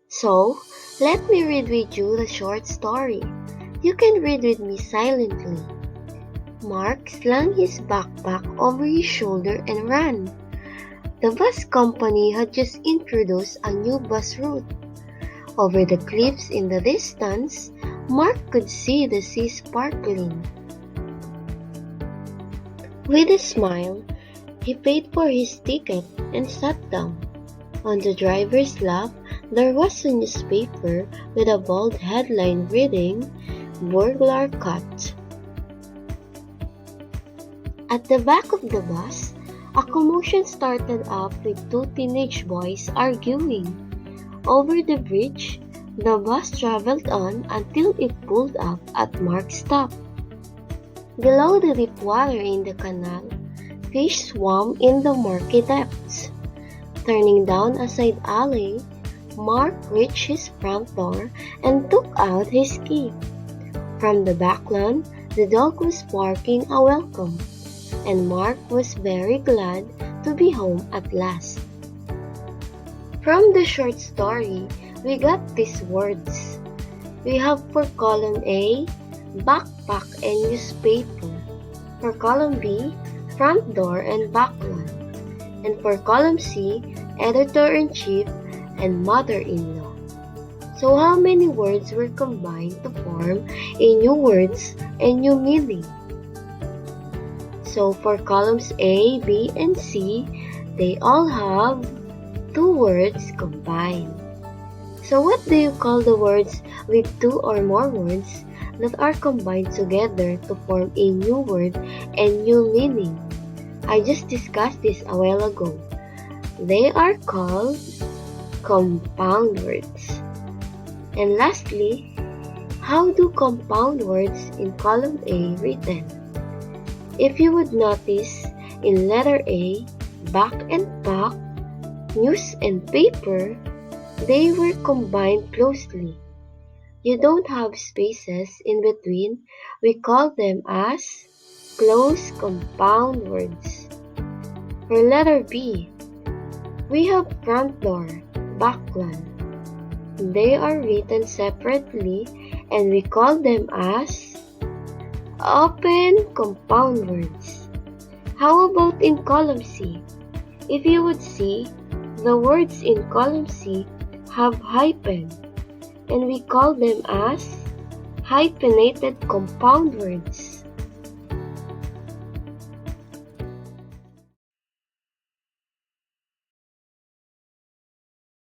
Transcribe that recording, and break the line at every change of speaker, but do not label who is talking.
So, let me read with you the short story. You can read with me silently. Mark slung his backpack over his shoulder and ran. The bus company had just introduced a new bus route. Over the cliffs in the distance, Mark could see the sea sparkling. With a smile, he paid for his ticket and sat down. On the driver's lap, there was a newspaper with a bold headline reading, "Burglar Caught." At the back of the bus, a commotion started up with two teenage boys arguing. Over the bridge, the bus traveled on until it pulled up at Mark's stop. Below the deep water in the canal, fish swam in the murky depths. Turning down a side alley, Mark reached his front door and took out his key. From the back lawn, the dog was barking a welcome, and Mark was very glad to be home at last. From the short story, we got these words. We have for column A, backpack and newspaper. For column B, front door and back lawn. And for column C, editor-in-chief and mother-in-law. So how many words were combined to form a new words and new meaning? So for columns A, B, and C, they all have two words combined. So what do you call the words with two or more words that are combined together to form a new word and new meaning? I just discussed this a while ago. They are called compound words. And lastly, how do compound words in column A written? If you would notice, in letter A, back and pack, news and paper, they were combined closely. You don't have spaces in between. We call them as close compound words. For letter B, we have front door, back lawn. They are written separately and we call them as open compound words. How about in column C? If you would see, the words in column C have hyphen, and we call them as hyphenated compound words.